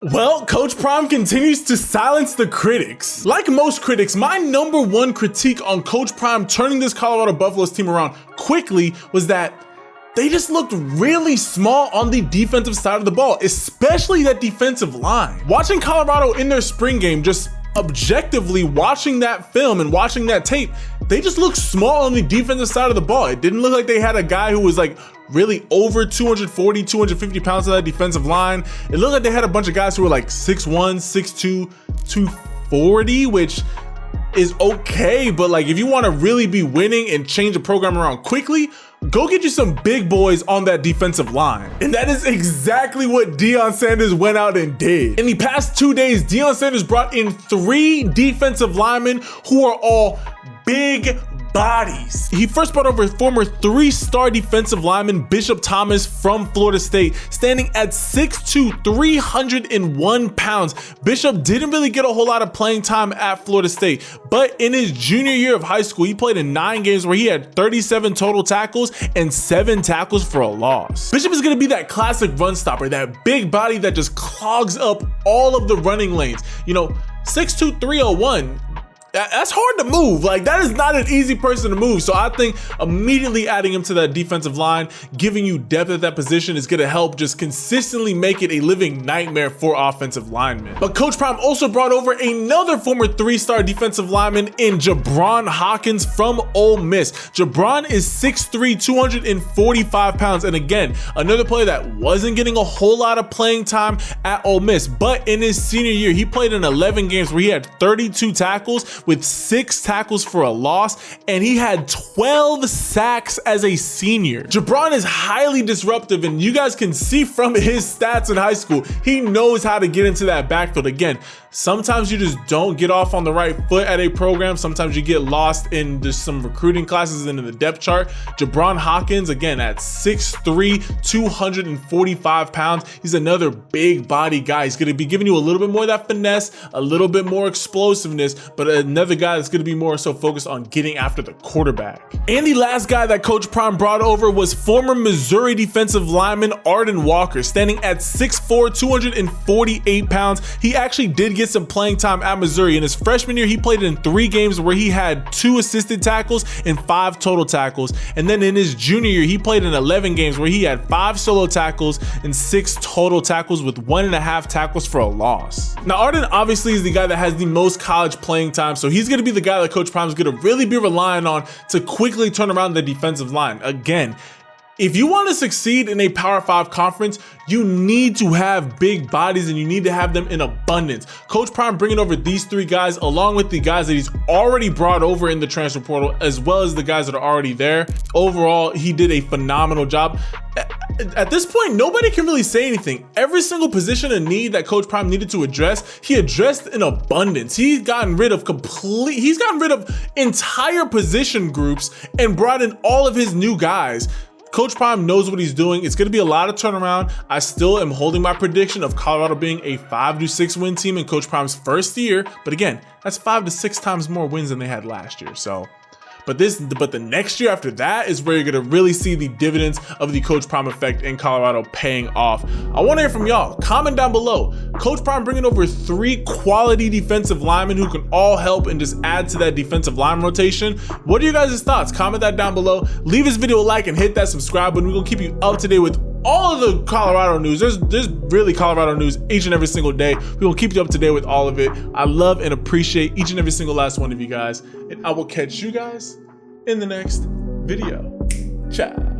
Well, Coach Prime continues to silence the critics. Like most critics, my number one critique on Coach Prime turning this Colorado Buffaloes team around quickly was that they just looked really small on the defensive side of the ball, especially that defensive line. Watching Colorado in their spring game, just objectively watching that film and watching that tape, they just looked small on the defensive side of the ball. It didn't look like they had a guy who was like really over 240, 250 pounds on that defensive line. It looked like they had a bunch of guys who were like 6'1", 6'2", 240, which is okay, but like if you want to really be winning and change the program around quickly, go get you some big boys on that defensive line. And that is exactly what Deion Sanders went out and did. In the past 2 days, Deion Sanders brought in 3 defensive linemen who are all big bodies. He first brought over former 3-star defensive lineman Bishop Thomas from Florida State, standing at 6'2", 301 pounds. Bishop didn't really get a whole lot of playing time at Florida State, but in his junior year of high school, he played in 9 games where he had 37 total tackles and 7 tackles for a loss. Bishop is gonna be that classic run stopper, that big body that just clogs up all of the running lanes. You know, 6'2", 301, that's hard to move. Like, that is not an easy person to move. So I think immediately adding him to that defensive line, giving you depth at that position, is gonna help just consistently make it a living nightmare for offensive linemen. But Coach Prime also brought over another former 3-star defensive lineman in Jibron Hawkins from Ole Miss. Jabron is 6'3", 245 pounds. And again, another player that wasn't getting a whole lot of playing time at Ole Miss, but in his senior year, he played in 11 games where he had 32 tackles with 6 tackles for a loss, and he had 12 sacks as a senior. Jabron is highly disruptive, and you guys can see from his stats in high school, he knows how to get into that backfield. Again, sometimes you just don't get off on the right foot at a program. Sometimes you get lost in just some recruiting classes and in the depth chart. Jibron Hawkins, again, at 6'3", 245 pounds. He's another big body guy. He's gonna be giving you a little bit more of that finesse, a little bit more explosiveness, but another guy that's gonna be more so focused on getting after the quarterback. And the last guy that Coach Prime brought over was former Missouri defensive lineman Arden Walker, standing at 6'4", 248 pounds. He actually did get some playing time at Missouri. In his freshman year, he played in 3 games where he had 2 assisted tackles and 5 total tackles. And then in his junior year, he played in 11 games where he had 5 solo tackles and 6 total tackles with 1.5 tackles for a loss. Now, Arden obviously is the guy that has the most college playing time, so he's gonna be the guy that Coach Prime is gonna really be relying on to quickly turn around the defensive line. Again, if you want to succeed in a Power 5 conference, you need to have big bodies and you need to have them in abundance. Coach Prime bringing over these 3 guys along with the guys that he's already brought over in the transfer portal, as well as the guys that are already there. Overall, he did a phenomenal job. At this point, nobody can really say anything. Every single position and need that Coach Prime needed to address, he addressed in abundance. He's gotten rid of entire position groups and brought in all of his new guys. Coach Prime knows what he's doing. It's going to be a lot of turnaround. I still am holding my prediction of Colorado being a 5 to 6 win team in Coach Prime's first year. But again, that's 5 to 6 times more wins than they had last year. So, but the next year after that is where you're going to really see the dividends of the Coach Prime effect in Colorado paying off. I want to hear from y'all. Comment down below. Coach Prime bringing over 3 quality defensive linemen who can all help and just add to that defensive line rotation. What are you guys' thoughts? Comment that down below. Leave this video a like and hit that subscribe button. We're going to keep you up to date with all of the Colorado news. There's really Colorado news each and every single day. We will keep you up to date with all of it. I love and appreciate each and every single last one of you guys. And I will catch you guys in the next video. Ciao.